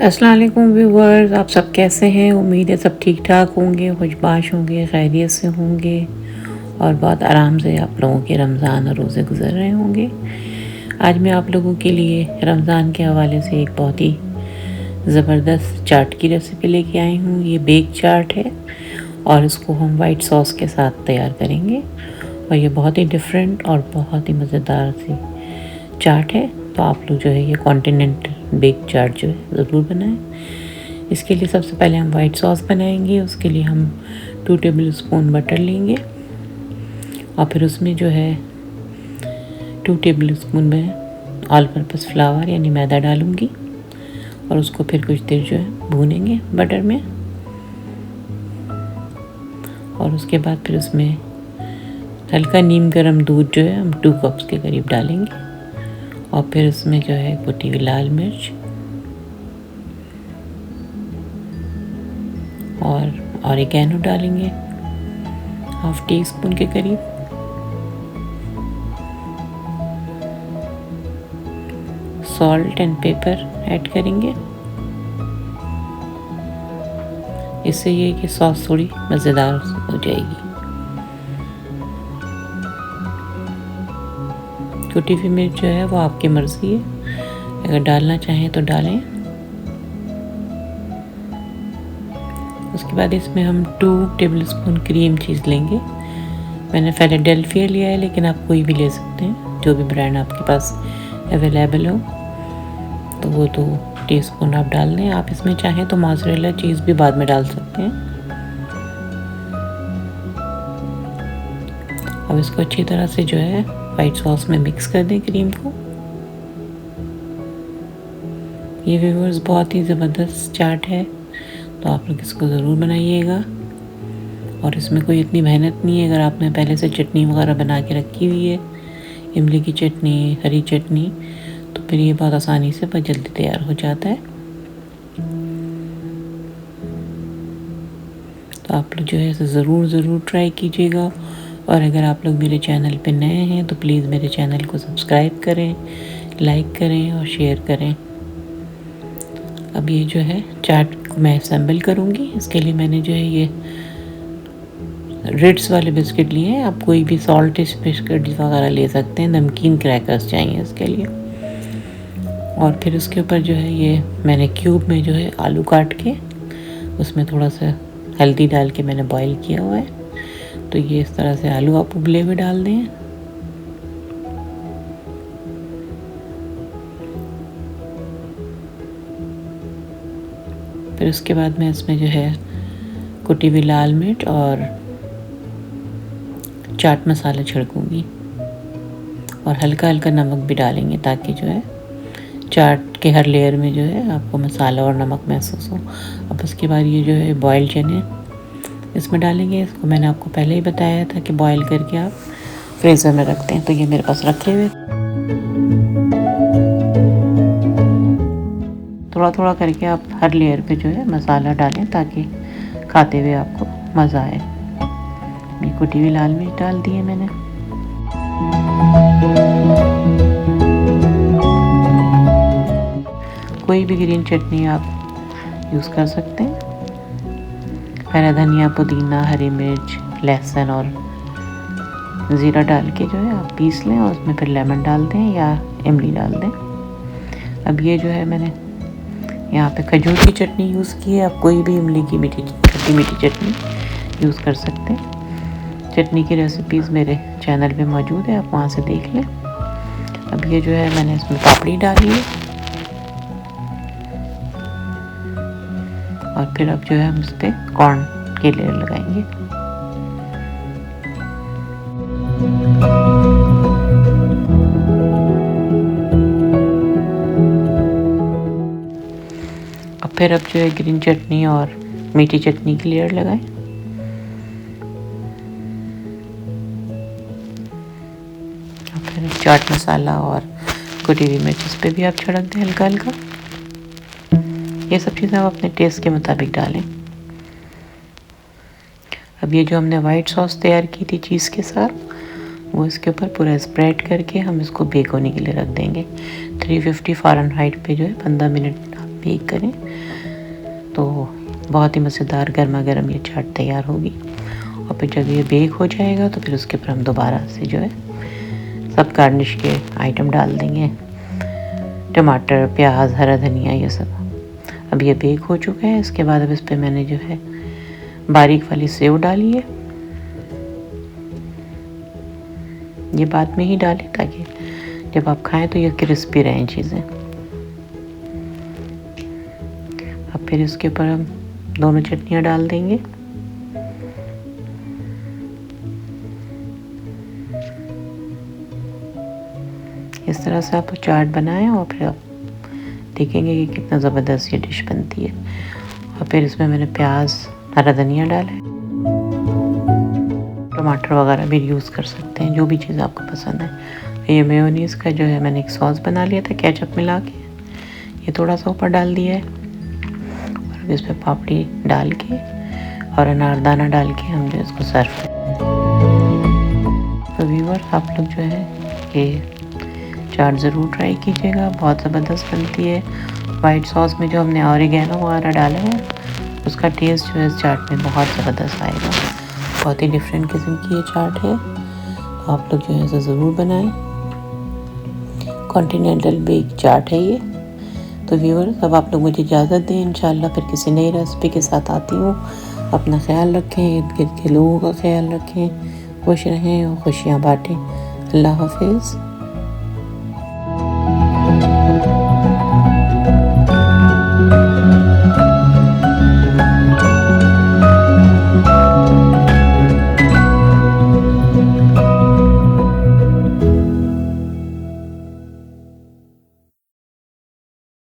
अस्सलाम वालेकुम व्यूवर्स, आप सब कैसे हैं। उम्मीद है सब ठीक ठाक होंगे, खुशबाश होंगे, खैरियत से होंगे और बहुत आराम से आप लोगों के रमज़ान और रोज़े गुजर रहे होंगे। आज मैं आप लोगों के लिए रमज़ान के हवाले से एक बहुत ही ज़बरदस्त चाट की रेसिपी लेके आई हूँ। ये बेक चाट है और इसको हम वाइट सॉस के साथ तैयार करेंगे और ये बहुत ही डिफरेंट और बहुत ही मज़ेदार सी चाट है। तो आप लोग जो है ये कॉन्टिनेंटल बेक चाट जो है ज़रूर बनाएं। इसके लिए सबसे पहले हम वाइट सॉस बनाएंगे। उसके लिए हम 2 टेबल स्पून बटर लेंगे और फिर उसमें जो है 2 टेबल स्पून में ऑल पर्पस फ्लावर यानी मैदा डालूँगी और उसको फिर कुछ देर जो है भूनेंगे बटर में। और उसके बाद फिर उसमें हल्का नीम गर्म दूध जो है हम 2 कप्स के करीब डालेंगे और फिर उसमें जो है कुटी हुई लाल मिर्च और ऑरिगेनो डालेंगे 1/2 टीस्पून के करीब। सॉल्ट एंड पेपर ऐड करेंगे। इससे ये कि सॉस थोड़ी मज़ेदार हो जाएगी। कुटी हुई मिर्च जो है वो आपकी मर्ज़ी है, अगर डालना चाहें तो डालें। उसके बाद इसमें हम 2 टेबल स्पून क्रीम चीज़ लेंगे। मैंने फिलाडेल्फिया लिया है, लेकिन आप कोई भी ले सकते हैं, जो भी ब्रांड आपके पास अवेलेबल हो। तो वो 2 टीस्पून आप डाल दें। आप इसमें चाहें तो मोज़रेला चीज़ भी बाद में डाल सकते हैं। अब इसको अच्छी तरह से जो है वाइट सॉस में मिक्स कर दें क्रीम को। ये व्यूअर्स बहुत ही ज़बरदस्त चाट है, तो आप लोग इसको ज़रूर बनाइएगा। और इसमें कोई इतनी मेहनत नहीं है। अगर आपने पहले से चटनी वगैरह बना के रखी हुई है, इमली की चटनी, हरी चटनी, तो फिर ये बहुत आसानी से बहुत जल्दी तैयार हो जाता है। तो आप लोग जो है इसे ज़रूर ट्राई कीजिएगा। और अगर आप लोग मेरे चैनल पे नए हैं तो प्लीज़ मेरे चैनल को सब्सक्राइब करें, लाइक करें और शेयर करें। अब ये जो है चाट को मैं असेंबल करूँगी। इसके लिए मैंने जो है ये रिट्स वाले बिस्किट लिए हैं। आप कोई भी सॉल्टिश बिस्किट वगैरह ले सकते हैं। नमकीन क्रैकर्स चाहिए इसके लिए। और फिर उसके ऊपर जो है ये मैंने क्यूब में जो है आलू काट के उसमें थोड़ा सा हल्दी डाल के मैंने बॉईल किया हुआ है। तो ये इस तरह से आलू आप उबले हुए डाल दें। फिर उसके बाद मैं इसमें जो है कुटी हुई लाल मिर्च और चाट मसाला छिड़कूंगी और हल्का हल्का नमक भी डालेंगे, ताकि जो है चाट के हर लेयर में जो है आपको मसाला और नमक महसूस हो। अब उसके बाद ये जो है बॉयल चने इसमें डालेंगे। इसको मैंने आपको पहले ही बताया था कि बॉयल करके आप फ्रीज़र में रखते हैं, तो ये मेरे पास रखे हुए। थोड़ा थोड़ा करके आप हर लेयर पे जो है मसाला डालें, ताकि खाते हुए आपको मज़ा आए। ये कुटी हुई लाल मिर्च डाल दी है मैंने। कोई भी ग्रीन चटनी आप यूज़ कर सकते हैं। हरा धनिया, पुदीना, हरी मिर्च, लहसुन और ज़ीरा डाल के जो है आप पीस लें और उसमें फिर लेमन डाल दें या इमली डाल दें। अब ये जो है मैंने यहाँ पे खजूर की चटनी यूज़ की है। आप कोई भी इमली की खट्टी मीठी चटनी यूज़ कर सकते हैं। चटनी की रेसिपीज़ मेरे चैनल पे मौजूद है, आप वहाँ से देख लें। अब ये जो है मैंने इसमें पापड़ी डाली है और फिर अब जो है हम इस पर कॉर्न के लेयर लगाएंगे। अब फिर अब जो है ग्रीन चटनी और मीठी चटनी की लेयर लगाएं। और फिर चाट मसाला और कुटी हुई मिर्च इस पर भी आप छिड़क दें हल्का हल्का। ये सब चीज़ें आप अपने टेस्ट के मुताबिक डालें। अब ये जो हमने वाइट सॉस तैयार की थी चीज़ के साथ, वो इसके ऊपर पूरा स्प्रेड करके हम इसको बेक होने के लिए रख देंगे। 350 फ़ारेनहाइट पे जो है 15 मिनट बेक करें तो बहुत ही मज़ेदार गर्मा गर्म ये चाट तैयार होगी। और फिर जब ये बेक हो जाएगा तो फिर उसके ऊपर हम दोबारा से जो है सब गार्निश के आइटम डाल देंगे, टमाटर, प्याज, हरा धनिया, ये सब। अब ये बेक हो चुका है। इसके बाद अब इस पर मैंने जो है बारीक वाली सेव डाली है। ये बाद में ही डालें ताकि जब आप खाएं तो ये क्रिस्पी रहें चीज़ें। अब फिर इसके ऊपर हम दोनों चटनियाँ डाल देंगे। इस तरह से आप चाट बनाएं और फिर आप देखेंगे कि कितना ज़बरदस्त ये डिश बनती है। और फिर इसमें मैंने प्याज, हरा धनिया डाला है, टमाटर वगैरह भी यूज़ कर सकते हैं, जो भी चीज़ आपको पसंद है। ये मेयोनीज़ का जो है मैंने एक सॉस बना लिया था केचप मिला के, ये थोड़ा सा ऊपर डाल दिया है। और इस पर पापड़ी डाल के और अनारदाना डाल के हम जो इसको सर्व करें। तो व्यूअर, आप लोग जो है ये चाट ज़रूर ट्राई कीजिएगा, बहुत ज़बरदस्त बनती है। वाइट सॉस में जो हमने ऑरिगेनो वगैरह डाला है उसका टेस्ट जो है इस चाट में बहुत ज़बरदस्त आएगा। बहुत ही डिफरेंट किस्म की ये चाट है, तो आप लोग जो है इसे ज़रूर बनाएं। कॉन्टिनेंटल बेक चाट है ये। तो व्यूअर्स, अब आप लोग मुझे इजाज़त दें, इंशाल्लाह फिर किसी नई रेसिपी के साथ आती हूँ। अपना ख्याल रखें, इर्द गिर्द के लोगों का ख्याल रखें, खुश रहें और खुशियाँ बाँटें। अल्लाह हाफिज़।